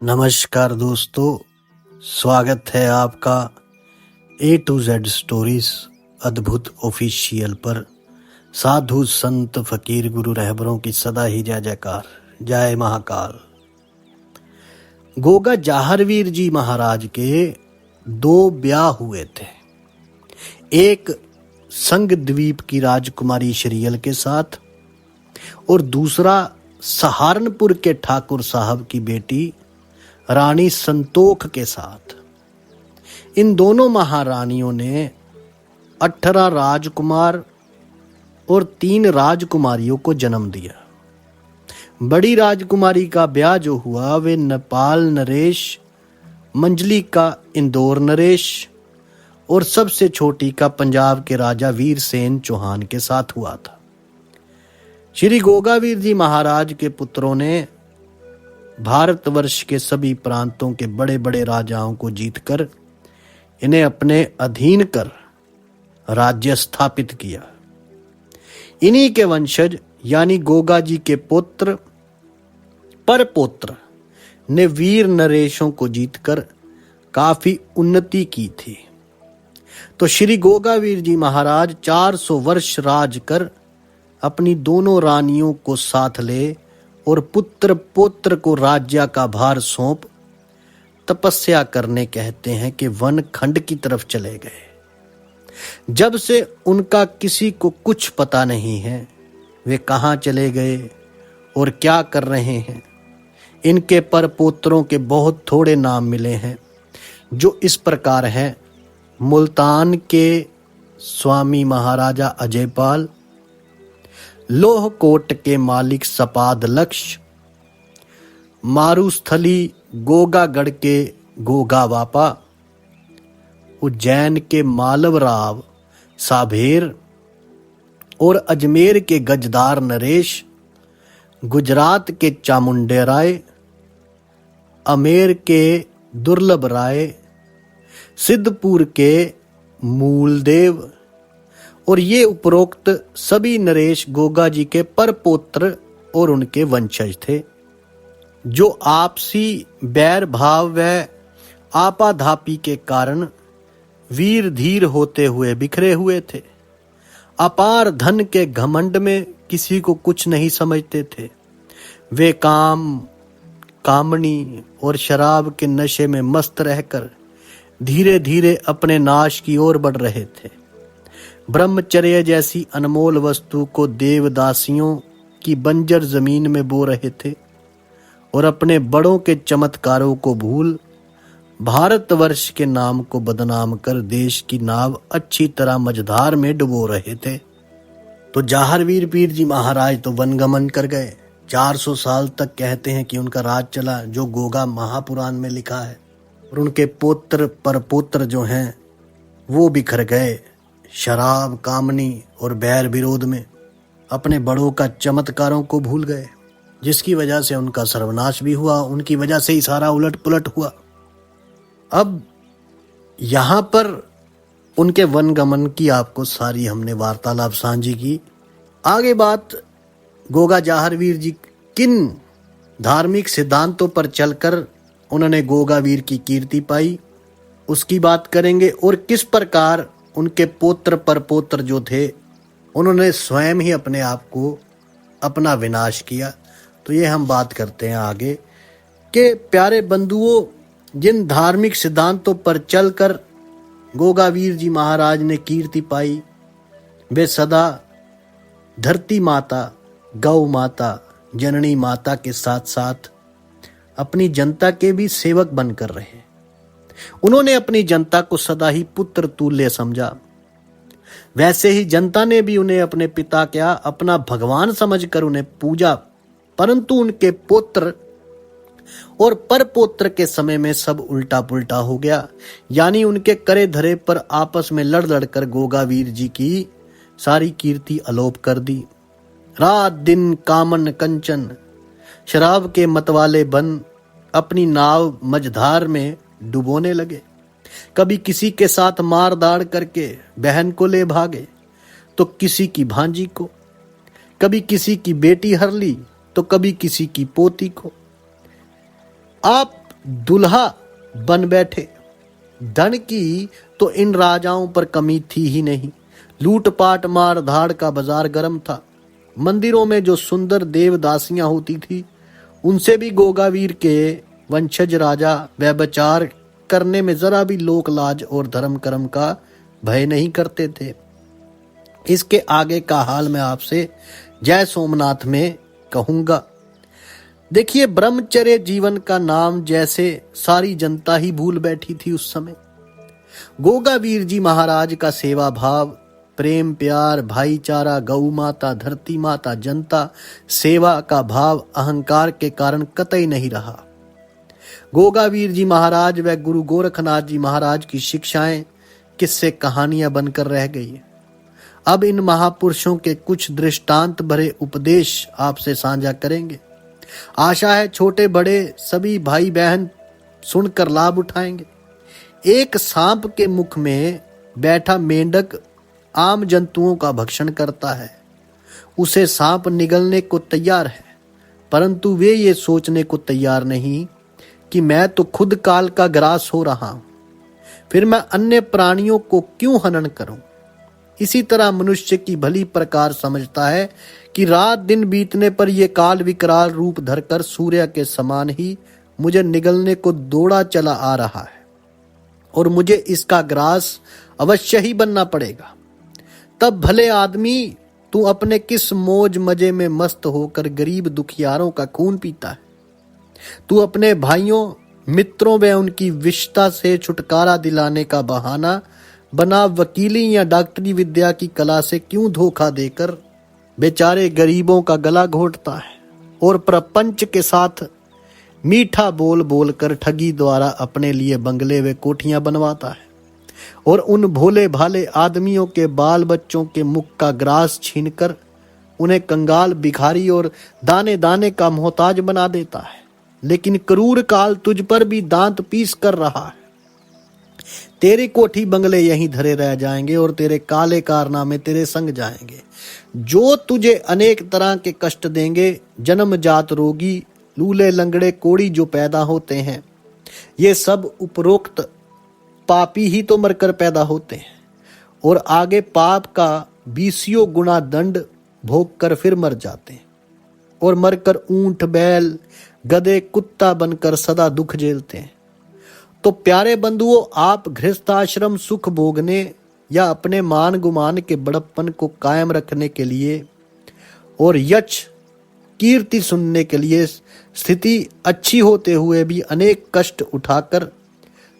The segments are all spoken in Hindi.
नमस्कार दोस्तों, स्वागत है आपका A to Z स्टोरीज अद्भुत ऑफिशियल पर। साधु संत फकीर गुरु रहबरों की सदा ही जय जयकार, जय महाकाल। गोगा जाहरवीर जी महाराज के दो ब्याह हुए थे। एक संग द्वीप की राजकुमारी श्रीयल के साथ और दूसरा सहारनपुर के ठाकुर साहब की बेटी रानी संतोख के साथ। इन दोनों महारानियों ने 18 राजकुमार और 3 राजकुमारियों को जन्म दिया। बड़ी राजकुमारी का ब्याह जो हुआ वे नेपाल नरेश, मंजली का इंदौर नरेश और सबसे छोटी का पंजाब के राजा वीर सेन चौहान के साथ हुआ था। श्री गोगावीर जी महाराज के पुत्रों ने भारतवर्ष के सभी प्रांतों के बड़े बड़े राजाओं को जीतकर इन्हें अपने अधीन कर राज्य स्थापित किया। इन्हीं के वंशज यानी गोगा जी के पुत्र परपोत्र ने वीर नरेशों को जीतकर काफी उन्नति की थी। तो श्री गोगावीर जी महाराज 400 वर्ष राज कर अपनी दोनों रानियों को साथ ले और पुत्र पौत्र को राज्य का भार सौंप तपस्या करने कहते हैं कि वन खंड की तरफ चले गए। जब से उनका किसी को कुछ पता नहीं है वे कहाँ चले गए और क्या कर रहे हैं। इनके परपोत्रों के बहुत थोड़े नाम मिले हैं, जो इस प्रकार हैं। मुल्तान के स्वामी महाराजा अजयपाल, लोहकोट के मालिक सपाद लक्ष्य, मारुस्थली गोगागढ़ के गोगा वापा, उज्जैन के मालवराव साभेर और अजमेर के गजदार नरेश, गुजरात के चामुंडे राय, अमेर के दुर्लभ राय, सिद्धपुर के मूलदेव और ये उपरोक्त सभी नरेश गोगा जी के परपोत्र और उनके वंशज थे, जो आपसी बैर भाव व आपाधापी के कारण वीर धीर होते हुए बिखरे हुए थे। अपार धन के घमंड में किसी को कुछ नहीं समझते थे। वे काम, कामनी और शराब के नशे में मस्त रहकर धीरे धीरे अपने नाश की ओर बढ़ रहे थे। ब्रह्मचर्य जैसी अनमोल वस्तु को देवदासियों की बंजर जमीन में बो रहे थे और अपने बड़ों के चमत्कारों को भूल भारतवर्ष के नाम को बदनाम कर देश की नाव अच्छी तरह मझधार में डुबो रहे थे। तो जाहरवीर पीर जी महाराज तो वनगमन कर गए। 400 साल तक कहते हैं कि उनका राज चला, जो गोगा महापुराण में लिखा है। और उनके पुत्र परपुत्र जो हैं वो बिखर गए शराब, कामनी और बैर विरोध में, अपने बड़ों का चमत्कारों को भूल गए, जिसकी वजह से उनका सर्वनाश भी हुआ। उनकी वजह से ही सारा उलट पुलट हुआ। अब यहाँ पर उनके वनगमन की आपको सारी हमने वार्तालाप साझी की। आगे बात गोगा जाहरवीर जी किन धार्मिक सिद्धांतों पर चलकर उन्होंने गोगावीर की कीर्ति पाई उसकी बात करेंगे, और किस प्रकार उनके पोत्र परपोत्र जो थे उन्होंने स्वयं ही अपने आप को अपना विनाश किया। तो ये हम बात करते हैं आगे कि प्यारे बंधुओं, जिन धार्मिक सिद्धांतों पर चलकर गोगावीर जी महाराज ने कीर्ति पाई, वे सदा धरती माता, गौ माता, जननी माता के साथ साथ अपनी जनता के भी सेवक बनकर रहे। उन्होंने अपनी जनता को सदा ही पुत्र तुल्य समझा। वैसे ही जनता ने भी उन्हें अपने पिता क्या अपना भगवान समझकर उन्हें पूजा। परंतु उनके पुत्र और परपोत्र के समय में सब उल्टा पुल्टा हो गया। यानी उनके करे धरे पर आपस में लड़ लड़कर गोगावीर जी की सारी कीर्ति अलोप कर दी। रात दिन कामन कंचन शराब के मतवाले बन अपनी नाव मझधार में डुबोने लगे। कभी किसी के साथ मार दाड़ करके बहन को ले भागे तो किसी की भांजी को, कभी किसी की बेटी हर ली तो कभी किसी की पोती को। आप दुल्हा बन बैठे। धन की तो इन राजाओं पर कमी थी ही नहीं। लूटपाट मार धाड़ का बाजार गर्म था। मंदिरों में जो सुंदर देवदासियां होती थी उनसे भी गोगावीर के वंशज राजा व्यभिचार करने में जरा भी लोक लाज और धर्म कर्म का भय नहीं करते थे। इसके आगे का हाल मैं आपसे जय सोमनाथ में कहूंगा। देखिए, ब्रह्मचर्य जीवन का नाम जैसे सारी जनता ही भूल बैठी थी उस समय। गोगावीर जी महाराज का सेवा भाव, प्रेम प्यार, भाईचारा, गौ माता, धरती माता, जनता सेवा का भाव अहंकार के कारण कतई नहीं रहा। गोगावीर जी महाराज व गुरु गोरखनाथ जी महाराज की शिक्षाएं किस्से कहानियां बनकर रह गई। अब इन महापुरुषों के कुछ दृष्टांत भरे उपदेश आपसे साझा करेंगे। आशा है छोटे बड़े सभी भाई बहन सुनकर लाभ उठाएंगे। एक सांप के मुख में बैठा मेंढक आम जंतुओं का भक्षण करता है। उसे सांप निगलने को तैयार है, परंतु वे ये सोचने को तैयार नहीं कि मैं तो खुद काल का ग्रास हो रहा हूं, फिर मैं अन्य प्राणियों को क्यों हनन करूं। इसी तरह मनुष्य की भली प्रकार समझता है कि रात दिन बीतने पर यह काल विकराल रूप धरकर सूर्य के समान ही मुझे निगलने को दौड़ा चला आ रहा है और मुझे इसका ग्रास अवश्य ही बनना पड़ेगा। तब भले आदमी तू अपने किस मौज मजे में मस्त होकर गरीब दुखियारों का खून पीता है। तू अपने भाइयों मित्रों व उनकी विषता से छुटकारा दिलाने का बहाना बना वकीली या डॉक्टरी विद्या की कला से क्यों धोखा देकर बेचारे गरीबों का गला घोटता है और प्रपंच के साथ मीठा बोल बोल कर ठगी द्वारा अपने लिए बंगले व कोठियां बनवाता है और उन भोले भाले आदमियों के बाल बच्चों के मुख का ग्रास छीनकर उन्हें कंगाल भिखारी और दाने दाने का मोहताज बना देता है। लेकिन क्रूर काल तुझ पर भी दांत पीस कर रहा है। तेरी कोठी बंगले यहीं धरे रह जाएंगे और तेरे काले कारनामे तेरे संग जाएंगे, जो तुझे अनेक तरह के कष्ट देंगे। जन्मजात रोगी, लूले लंगड़े, कोड़ी जो पैदा होते हैं, ये सब उपरोक्त पापी ही तो मरकर पैदा होते हैं और आगे पाप का 20 गुना दंड भोग कर फिर मर जाते हैं और मरकर ऊंट बैल गधे कुत्ता बनकर सदा दुख झेलते हैं। तो प्यारे बंधुओं, आप गृहस्थाश्रम सुख भोगने या अपने मान गुमान के बड़प्पन को कायम रखने के लिए और यश कीर्ति सुनने के लिए स्थिति अच्छी होते हुए भी अनेक कष्ट उठाकर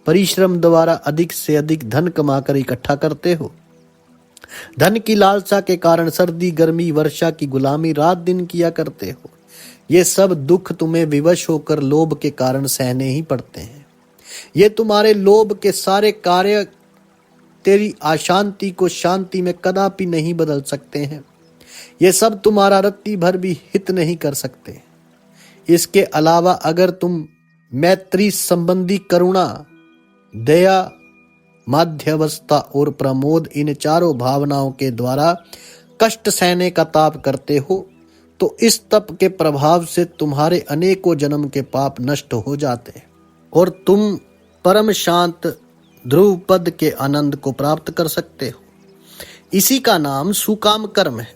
परिश्रम द्वारा अधिक से अधिक धन कमाकर इकट्ठा करते हो। धन की लालसा के कारण सर्दी गर्मी वर्षा की गुलामी रात दिन किया करते हो। ये सब दुख तुम्हें विवश होकर लोभ के कारण सहने ही पड़ते हैं। ये तुम्हारे लोभ के सारे कार्य तेरी अशांति को शांति में कदापि नहीं बदल सकते हैं। ये सब तुम्हारा रत्ती भर भी हित नहीं कर सकते। इसके अलावा अगर तुम मैत्री संबंधी करुणा, दया, मध्यवस्था और प्रमोद इन चारों भावनाओं के द्वारा कष्ट सहने का ताप करते हो तो इस तप के प्रभाव से तुम्हारे अनेकों जन्म के पाप नष्ट हो जाते हैं और तुम परम शांत ध्रुव पद के आनंद को प्राप्त कर सकते हो। इसी का नाम सुकाम कर्म है,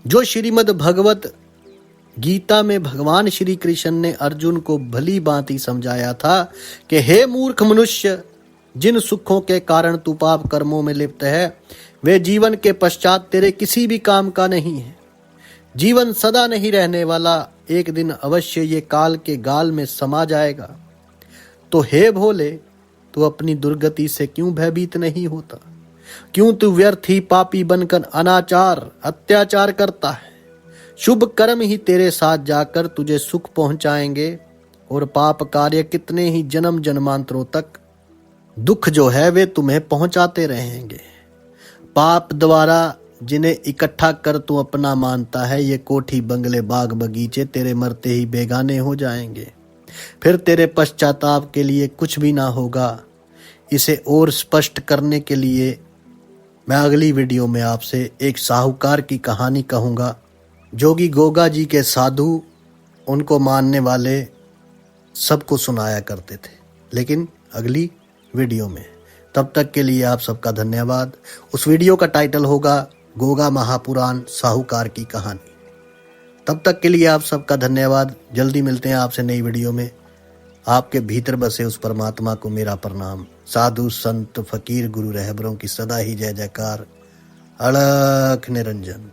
जो श्रीमद् भगवत गीता में भगवान श्री कृष्ण ने अर्जुन को भली भांति समझाया था कि हे मूर्ख मनुष्य, जिन सुखों के कारण तू पाप कर्मों में लिप्त है वे जीवन के पश्चात तेरे किसी भी काम का नहीं है। जीवन सदा नहीं रहने वाला, एक दिन अवश्य ये काल के गाल में समा जाएगा। तो हे भोले, तू अपनी दुर्गति से क्यों भयभीत नहीं होता? क्यों तू व्यर्थ ही पापी बनकर अनाचार अत्याचार करता है? शुभ कर्म ही तेरे साथ जाकर तुझे सुख पहुंचाएंगे और पाप कार्य कितने ही जन्म जन्मांतरों तक दुख जो है वे तुम्हें पहुंचाते रहेंगे। पाप द्वारा जिन्हें इकट्ठा कर तू अपना मानता है, ये कोठी बंगले बाग बगीचे तेरे मरते ही बेगाने हो जाएंगे। फिर तेरे पश्चाताप के लिए कुछ भी ना होगा। इसे और स्पष्ट करने के लिए मैं अगली वीडियो में आपसे एक साहूकार की कहानी कहूँगा। जोगी गोगा जी के साधु, उनको मानने वाले सबको सुनाया करते थे, लेकिन अगली वीडियो में। तब तक के लिए आप सबका धन्यवाद। उस वीडियो का टाइटल होगा गोगा महापुराण साहूकार की कहानी। तब तक के लिए आप सबका धन्यवाद। जल्दी मिलते हैं आपसे नई वीडियो में। आपके भीतर बसे उस परमात्मा को मेरा प्रणाम। साधु संत फकीर गुरु रहबरों की सदा ही जय जयकार। अलख निरंजन।